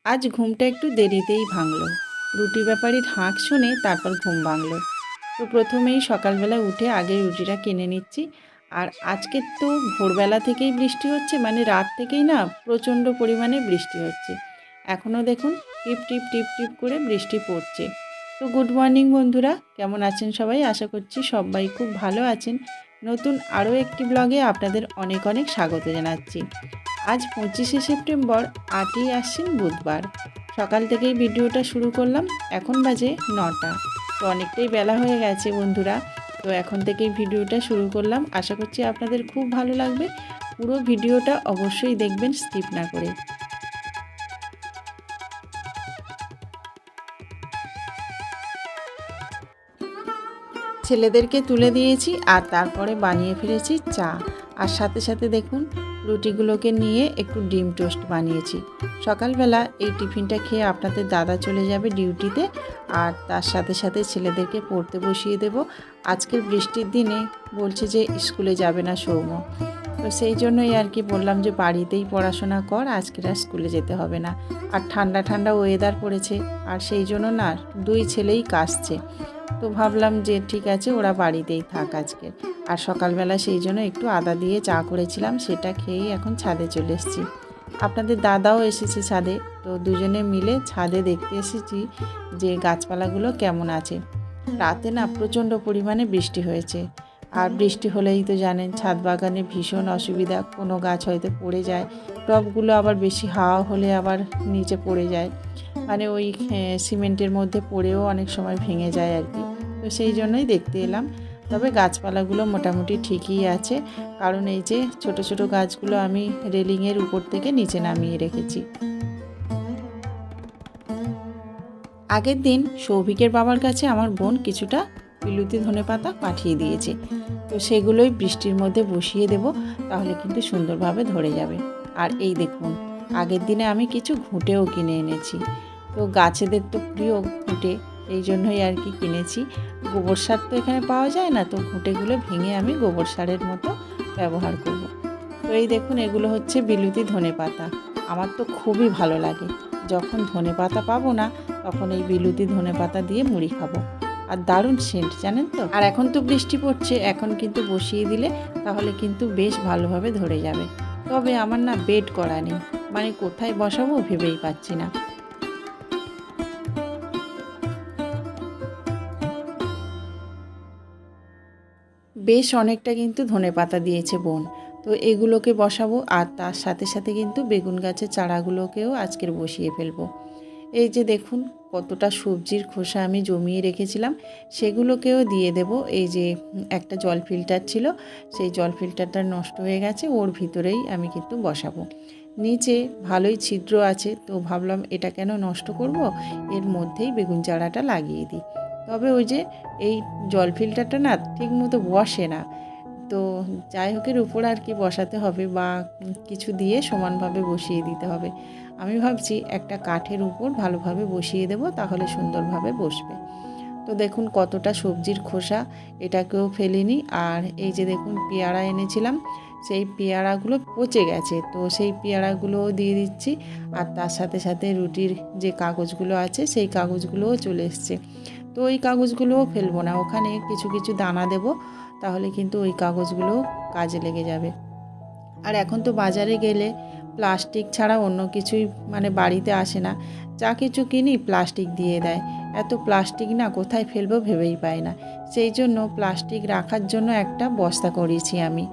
আজ ঘুমটা একটু দেরিতেই ভাঙল। রুটি ব্যাপারীর হাঁক শুনে তারপর ঘুম ভাঙল। তো প্রথমেই সকালবেলা উঠে আগে রুটিটা কিনে নিচ্ছি। আর আজকে তো ভোরবেলা থেকেই বৃষ্টি হচ্ছে, মানে রাত থেকেই না প্রচণ্ড পরিমাণে বৃষ্টি হচ্ছে। এখনও দেখুন টিপ টিপ টিপ টিপ করে বৃষ্টি পড়ছে। তো গুড মর্নিং বন্ধুরা, কেমন আছেন সবাই? আশা করছি সবাই খুব ভালো আছেন। নতুন আরও একটি ব্লগে আপনাদের অনেক অনেক স্বাগত জানাচ্ছি। আজ 25শে সেপ্টেম্বর, 8ই আশ্বিন বুধবার। সকাল থেকেই ভিডিওটা শুরু করলাম। এখন বাজে 9টা। তো অনেকটাই বেলা হয়ে গেছে বন্ধুরা। তো এখন থেকেই ভিডিওটা শুরু করলাম। আশা করছি আপনাদের খুব ভালো লাগবে। পুরো ভিডিওটা অবশ্যই দেখবেন, স্কিপ না করে। ছেলেদেরকে তুলে দিয়েছি আর তারপরে বানিয়ে ফেলেছি চা। আর সাথে সাথে দেখুন রুটিগুলোকে নিয়ে একটু ডিম টোস্ট বানিয়েছি। সকালবেলা এই টিফিনটা খেয়ে আপনাদের দাদা চলে যাবে ডিউটিতে, আর তার সাথে সাথে ছেলেদেরকে পড়তে বসিয়ে দেব। আজকের বৃষ্টির দিনে বলছে যে স্কুলে যাবে না সৌম্য। তো সেই জন্যই আর কি বললাম যে বাড়িতেই পড়াশোনা কর, আজকের আর স্কুলে যেতে হবে না। আর ঠান্ডা ঠান্ডা ওয়েদার পড়েছে, আর সেই জন্য না দুই ছেলেই কাশছে। তো ভাবলাম যে ঠিক আছে, ওরা বাড়িতেই থাক আজকে। আর সকালবেলা সেই জন্য একটু আদা দিয়ে চা করেছিলাম, সেটা খেয়েই এখন ছাদে চলে এসেছি। আপনাদের দাদাও এসেছে ছাদে। তো দুজনে মিলে ছাদে দেখতে এসেছি যে গাছপালাগুলো কেমন আছে। রাতে না প্রচণ্ড পরিমাণে বৃষ্টি হয়েছে। আর বৃষ্টি হলেই তো জানেন ছাদ বাগানে ভীষণ অসুবিধা, কোনো গাছ হয়তো পড়ে যায়। টবগুলো আবার বেশি হাওয়া হলে আবার নিচে পড়ে যায়, মানে ওই সিমেন্টের মধ্যে পড়েও অনেক সময় ভেঙে যায় আর কি। তো সেই জন্যই দেখতে এলাম। তবে গাছপালাগুলো মোটামুটি ঠিকই আছে, কারণ এই যে ছোট ছোট গাছগুলো আমি রেলিংয়ের উপর থেকে নিচে নামিয়ে রেখেছি। আগের দিন সৌভিকের বাবার কাছে আমার বোন কিছুটা বিলুতি ধনেপাতা পাঠিয়ে দিয়েছে। তো সেগুলোই বৃষ্টির মধ্যে বসিয়ে দেব, তাহলে কিন্তু সুন্দরভাবে ধরে যাবে। আর এই দেখুন, আগের দিনে আমি কিছু ঘুঁটেও কিনে এনেছি। তো গাছেদের তো প্রিয় ঘুঁটে, এই জন্যই আর কি কিনেছি। গোবর সার তো এখানে পাওয়া যায় না, তো ঘুঁটেগুলো ভেঙে আমি গোবর সারের মতো ব্যবহার করব। তো এই দেখুন, এগুলো হচ্ছে বিলুতি ধনেপাতা। আমার তো খুবই ভালো লাগে, যখন ধনেপাতা পাবো না তখন এই বিলুতি ধনেপাতা দিয়ে মুড়ি খাবো। আর দারুণ সেন্ট, জানেন তো। আর এখন তো বৃষ্টি পড়ছে, এখন কিন্তু বসিয়ে দিলে তাহলে কিন্তু বেশ ভালোভাবে ধরে যাবে। তবে আমার না বেড করা নেই, মানে কোথায় বসাবো ভেবেই পাচ্ছি না। বেশ অনেকটা কিন্তু ধনেপাতা দিয়েছে বোন। তো এগুলোকে বসাবো, আর তার সাথে সাথে কিন্তু বেগুন গাছের চারাগুলোকেও আজকের বসিয়ে ফেলবো। এই যে দেখুন কতটা সবজির খোসা আমি জমিয়ে রেখেছিলাম, সেগুলোকেও দিয়ে দেব। এই যে একটা জল ফিল্টার ছিল, সেই জল ফিল্টারটা নষ্ট হয়ে গেছে, ওর ভিতরেই আমি কিন্তু বসাবো। নিচে ভালোই ছিদ্র আছে, তো ভাবলাম এটা কেন নষ্ট করব, এর মধ্যেই বেগুন চারাটা লাগিয়ে দিই। তবে ওই যে এই জল ফিল্টারটা না ঠিক মতো বসে না। তো যাই হোকের উপর আর কি বসাতে হবে, বা কিছু দিয়ে সমানভাবে বসিয়ে দিতে হবে। আমি ভাবছি একটা কাঠের উপর ভালোভাবে বসিয়ে দেব, তাহলে সুন্দরভাবে বসবে। তো দেখুন কতটা সবজির খোসা, এটাকেও ফেলিনি। আর এই যে দেখুন পেয়ারা এনেছিলাম, সেই পেয়ারাগুলো পচে গেছে, তো সেই পেয়ারাগুলোও দিয়ে দিচ্ছি। আর তার সাথে সাথে রুটির যে কাগজগুলো আছে সেই কাগজগুলোও চলে এসছে। তো ওই কাগজগুলোও ফেলবো না, ওখানে কিছু কিছু দানা দেব, তাহলে কিন্তু ওই কাগজগুলোও কাজে লেগে যাবে। আর এখন তো বাজারে গেলে প্লাস্টিক ছাড়া অন্য কিছুই মানে বাড়িতে আসে না। যা কিছু কিনি প্লাস্টিক দিয়ে দেয়। এত প্লাস্টিক না কোথায় ফেলবো ভেবেই পাই না। সেই জন্য প্লাস্টিক রাখার জন্য একটা বস্তা করেছি আমি।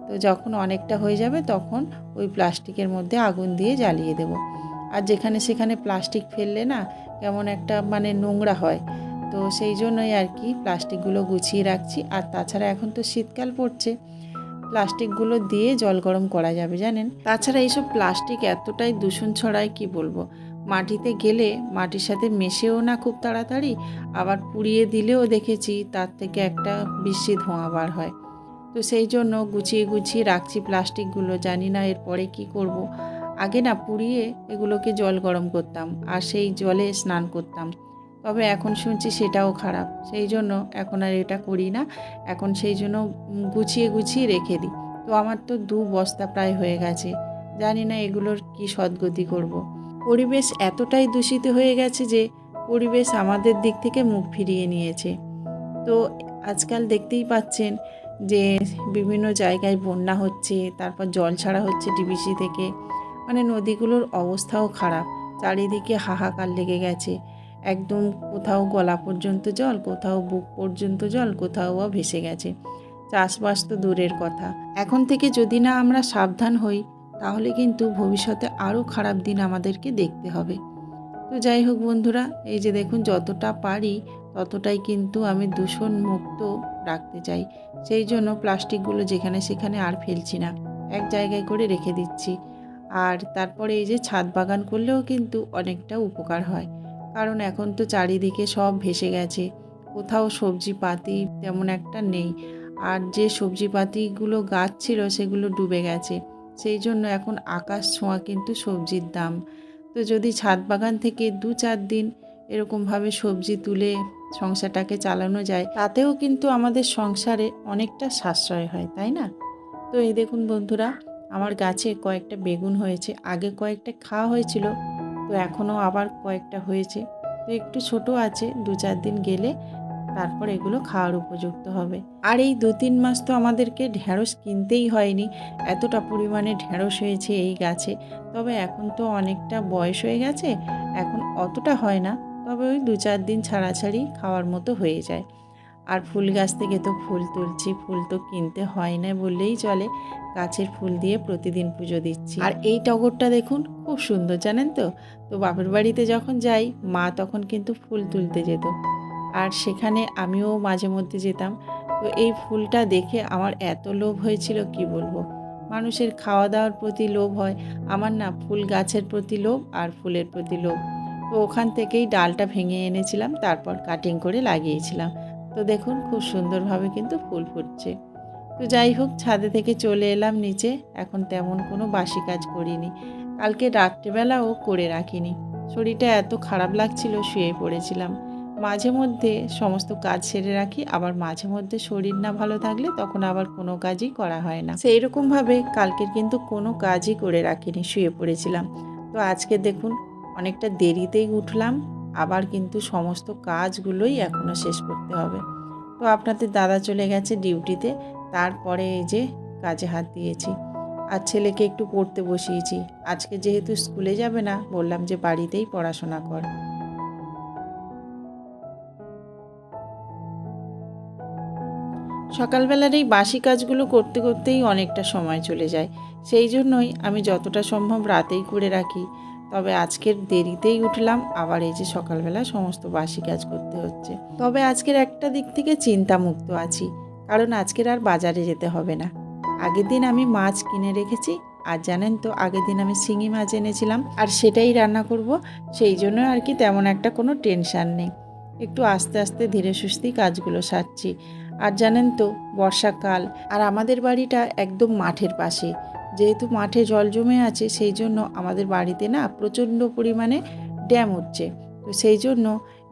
তো যখন অনেকটা হয়ে যাবে তখন ওই প্লাস্টিকের মধ্যে আগুন দিয়ে জ্বালিয়ে দেব। আর যেখানে সেখানে প্লাস্টিক ফেললে না কেমন একটা মানে নোংরা হয়। তো সেই জন্যই আর কি প্লাস্টিকগুলো গুছিয়ে রাখছি। আর তাছাড়া এখন তো শীতকাল পড়ছে, প্লাস্টিকগুলো দিয়ে জল গরম করা যাবে জানেন। তাছাড়া এইসব প্লাস্টিক এতটাই দূষণ ছড়ায় কি বলবো। মাটিতে গেলে মাটির সাথে মেশেও না খুব তাড়াতাড়ি, আবার পুড়িয়ে দিলেও দেখেছি তার থেকে একটা বিশ্রী ধোঁয়া বার হয়। তো সেই জন্য গুছিয়ে গুছিয়ে রাখছি প্লাস্টিকগুলো, জানি না এরপরে কি করব। আগে না পুড়িয়ে এগুলোকে জল গরম করতাম আর সেই জলে স্নান করতাম। তবে এখন শুনছি সেটাও খারাপ, সেই জন্য এখন আর এটা করি না। এখন সেই জন্য গুছিয়ে গুছিয়ে রেখে দিই। তো আমার তো 2 বস্তা প্রায় হয়ে গেছে, জানি না এগুলোর কি সদ্গতি করব। পরিবেশ এতটাই দূষিত হয়ে গেছে যে পরিবেশ আমাদের দিক থেকে মুখ ফিরিয়ে নিয়েছে। তো আজকাল দেখতেই পাচ্ছেন যে বিভিন্ন জায়গায় বন্যা হচ্ছে, তারপর জল ছাড়া হচ্ছে ডিবিসি থেকে, মানে নদীগুলোর অবস্থাও খারাপ। চারিদিকে হাহাকার লেগে গেছে, একদম কোথাও গলা পর্যন্ত জল, কোথাও বুক পর্যন্ত জল, কোথাও বা ভেসে গেছে। চাষবাস তো দূরের কথা। এখন থেকে যদি না আমরা সাবধান হই তাহলে কিন্তু ভবিষ্যতে আরও খারাপ দিন আমাদেরকে দেখতে হবে। তো যাই হোক বন্ধুরা, এই যে দেখুন যতটা পারি ততটাই কিন্তু আমি দূষণ মুক্ত রাখতে চাই। সেই জন্য প্লাস্টিকগুলো যেখানে সেখানে আর ফেলছি না, এক জায়গায় করে রেখে দিচ্ছি। আর তারপরে এই যে ছাদ বাগান করলেও কিন্তু অনেকটা উপকার হয়, কারণ এখন তো চারিদিকে সব ভেসে গেছে, কোথাও সবজি পাতি তেমন একটা নেই। আর যে সবজি পাতিগুলো গাছ ছিল সেগুলো ডুবে গেছে, সেই জন্য এখন আকাশ ছোঁয়া কিন্তু সবজির দাম। তো যদি ছাদ বাগান থেকে 2-4 দিন এরকমভাবে সবজি তুলে সংসারটাকে চালানো যায়, তাতেও কিন্তু আমাদের সংসারে অনেকটা সাশ্রয় হয়, তাই না? তো এই দেখুন বন্ধুরা, আমার গাছে কয়েকটা বেগুন হয়েছে। আগে কয়েকটা খাওয়া হয়েছিল, তো এখনও আবার কয়েকটা হয়েছে। তো একটু ছোট আছে, 2-4 দিন গেলে তারপর এগুলো খাওয়ার উপযুক্ত হবে। আর এই 2-3 মাস তো আমাদেরকে ঢ্যাঁড়স কিনতেই হয়নি, এতটা পরিমাণে ঢ্যাঁড়স হয়েছে এই গাছে। তবে এখন তো অনেকটা বয়স হয়ে গেছে, এখন অতটা হয় না, তবে ওই 2-4 দিন ছাড়াছাড়ি খাওয়ার মতো হয়ে যায়। আর ফুল গাছ থেকে তো ফুল তুলছি, ফুল তো কিনতে হয় না বললেই চলে, গাছের ফুল দিয়ে প্রতিদিন পুজো দিচ্ছি। আর এই টগরটা দেখুন খুব সুন্দর, জানেন তো? তো বাপের বাড়িতে যখন যাই মা তখন কিন্তু ফুল তুলতে যেত, আর সেখানে আমিও মাঝে মধ্যে যেতাম। তো এই ফুলটা দেখে আমার এত লোভ হয়েছিল কি বলবো। মানুষের খাওয়া দাওয়ার প্রতি লোভ হয়, আমার না ফুল গাছের প্রতি লোভ আর ফুলের প্রতি লোভ। তো ওখান থেকেই ডালটা ভেঙে এনেছিলাম, তারপর কাটিং করে লাগিয়েছিলাম। তো দেখুন খুব সুন্দরভাবে কিন্তু ফুল ফুটছে। তো যাই হোক, ছাদে থেকে চলে এলাম নিচে, এখন তেমন কোনো বাসি কাজ করিনি, কালকে রাত্রেবেলাও করে রাখিনি। শরীরটা এত খারাপ লাগছিল, শুয়ে পড়েছিলাম। মাঝে মধ্যে সমস্ত কাজ সেরে রাখি, আবার মাঝে মধ্যে শরীর না ভালো থাকলে তখন আবার কোনো কাজই করা হয় না। সেই রকমভাবে কালকের কিন্তু কোনো কাজই করে রাখিনি, শুয়ে পড়েছিলাম। তো আজকে দেখুন অনেকটা দেরিতেই উঠলাম, আবার কিন্তু সমস্ত কাজগুলোই এখনও শেষ করতে হবে। তো আপনাদের দাদা চলে গেছে ডিউটিতে, তারপরে এই যে কাজে হাত দিয়েছি। আর ছেলেকে একটু পড়তে বসিয়েছি, আজকে যেহেতু স্কুলে যাবে না, বললাম যে বাড়িতেই পড়াশোনা কর। সকালবেলার এই বাসি কাজগুলো করতে করতেই অনেকটা সময় চলে যায়, সেই জন্যই আমি যতটা সম্ভব রাতেই করে রাখি। তবে আজকের দেরিতেই উঠলাম, আবার এই যে সকালবেলা সমস্ত বাসি কাজ করতে হচ্ছে। তবে আজকের একটা দিক থেকে চিন্তামুক্ত আছি, কারণ আজকের আর বাজারে যেতে হবে না। আগের দিন আমি মাছ কিনে রেখেছি, আর জানেন তো আগের দিন আমি শিঙি মাছ এনেছিলাম, আর সেটাই রান্না করব। সেই জন্য আর কি তেমন একটা কোনো টেনশান নেই, একটু আস্তে আস্তে ধীরে সুস্থেই কাজগুলো সারছি। আর জানেন তো বর্ষাকাল, আর আমাদের বাড়িটা একদম মাঠের পাশে, যেহেতু মাঠে জল জমে আছে সেই জন্য আমাদের বাড়িতে না প্রচণ্ড পরিমাণে ড্যাম উঠছে। তো সেই জন্য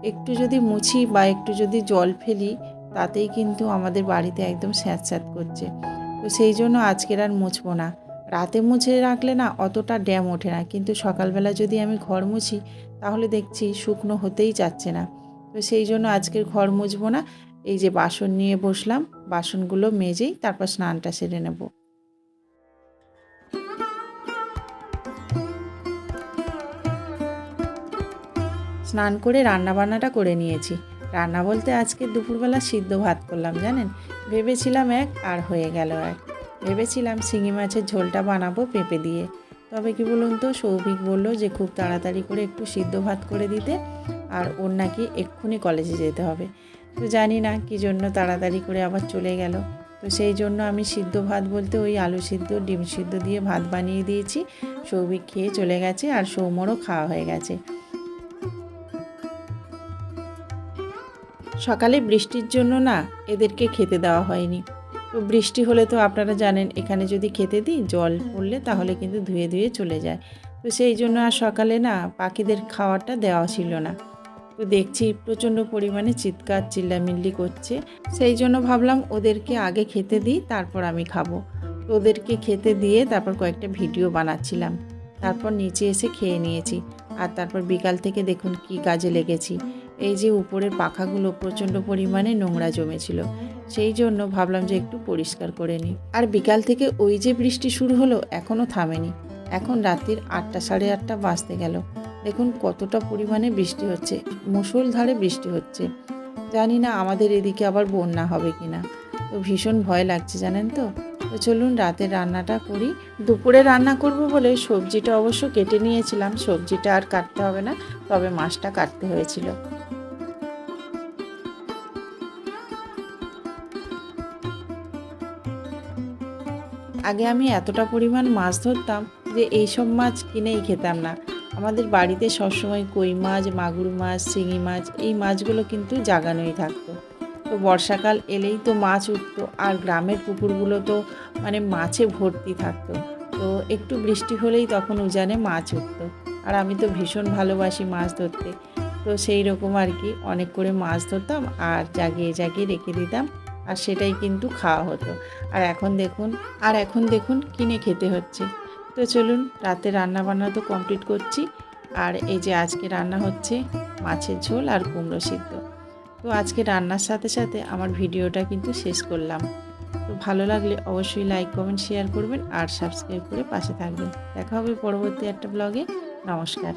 একটু যদি মুছি বা একটু যদি জল ফেলি, তাতেই কিন্তু আমাদের বাড়িতে একদম স্যাঁতস্যাঁত করছে। তো সেই জন্য আজকের আর মুছবো না। রাতে মুছে রাখলে না অতটা ড্যাম ওঠে না, কিন্তু সকালবেলা যদি আমি ঘর মুছি তাহলে দেখছি শুকনো হতেই যাচ্ছে না। তো সেই জন্য আজকের ঘর মুছবো না, এই যে বাসন নিয়ে বসলাম, বাসনগুলো মেজেই তারপর স্নানটা সেরে নেব। স্নান করে রান্নাবান্নাটা করে নিয়েছি। রান্না বলতে আজকে দুপুরবেলা সিদ্ধ ভাত করলাম, জানেন? ভেবেছিলাম এক, আর হয়ে গেল এক। ভেবেছিলাম শিঙি মাছের ঝোলটা বানাবো পেঁপে দিয়ে, তবে কি বলুন তো, সৌভিক বলল যে খুব তাড়াতাড়ি করে একটু সিদ্ধ ভাত করে দিতে, আর ওর নাকি এক্ষুনি কলেজে যেতে হবে। তো জানি না কী জন্য তাড়াতাড়ি করে আবার চলে গেল। তো সেই জন্য আমি সিদ্ধ ভাত বলতে ওই আলু সিদ্ধ ডিম সিদ্ধ দিয়ে ভাত বানিয়ে দিয়েছি। সৌভিক খেয়ে চলে গেছে, আর সৌমরও খাওয়া হয়ে গেছে। সকালে বৃষ্টির জন্য না এদেরকে খেতে দেওয়া হয়নি। তো বৃষ্টি হলে তো আপনারা জানেন এখানে যদি খেতে দিই, জল পড়লে তাহলে কিন্তু ধুয়ে ধুয়ে চলে যায়। তো সেই জন্য আর সকালে না পাখিদের খাওয়াটা দেওয়া ছিল না। তো দেখছি প্রচণ্ড পরিমাণে চিৎকার চিল্লামিল্লি করছে, সেই জন্য ভাবলাম ওদেরকে আগে খেতে দিই, তারপর আমি খাবো। তো ওদেরকে খেতে দিয়ে তারপর কয়েকটা ভিডিও বানাচ্ছিলাম। তারপর নিচে এসে খেয়ে নিয়েছি। আর তারপর বিকাল থেকে দেখুন কি কাজে লেগেছি। এই যে উপরের পাখাগুলো প্রচণ্ড পরিমাণে নোংরা জমেছিল, সেই জন্য ভাবলাম যে একটু পরিষ্কার করে নিই। আর বিকাল থেকে ওই যে বৃষ্টি শুরু হলো এখনও থামেনি। এখন রাত্রির 8টা সাড়ে 8টা বাজতে গেল। দেখুন কতটা পরিমাণে বৃষ্টি হচ্ছে, মুষলধারে বৃষ্টি হচ্ছে। জানি না আমাদের এদিকে আবার বন্যা হবে কি না, তো ভীষণ ভয় লাগছে জানেন তো। তো চলুন রাতের রান্নাটা করি। দুপুরে রান্না করব বলে সবজিটা অবশ্য কেটে নিয়েছিলাম, সবজিটা আর কাটতে হবে না, তবে মাছটা কাটতে হয়েছিল। আগে আমি এতটা পরিমাণ মাছ ধরতাম যে এইসব মাছ কিনেই খেতাম না। আমাদের বাড়িতে সবসময় কই মাছ, মাগুর মাছ, শিঙি মাছ, এই মাছগুলো কিন্তু জাগানোই থাকতো। তো বর্ষাকাল এলেই তো মাছ উঠতো, আর গ্রামের পুকুরগুলো তো মানে মাছে ভর্তি থাকতো। তো একটু বৃষ্টি হলেই তখন উজানে মাছ উঠতো। আর আমি তো ভীষণ ভালোবাসি মাছ ধরতে। তো সেই রকম আর কি অনেক করে মাছ ধরতাম আর জাগিয়ে জাগিয়ে রেখে দিতাম, আর সেটাই কিন্তু খাওয়া হতো। আর এখন দেখুন কিনে খেতে হচ্ছে। তো চলুন রাতে রান্না বান্না তো কমপ্লিট করছি। আর এই যে আজকে রান্না হচ্ছে মাছের ঝোল আর কুমড়ো সিদ্ধ। তো আজকে রান্নার সাথে সাথে আমার ভিডিওটা কিন্তু শেষ করলাম। তো ভালো লাগলে অবশ্যই লাইক, কমেন্ট, শেয়ার করবেন আর সাবস্ক্রাইব করে পাশে থাকবেন। দেখা হবে পরবর্তী একটা ব্লগে। নমস্কার।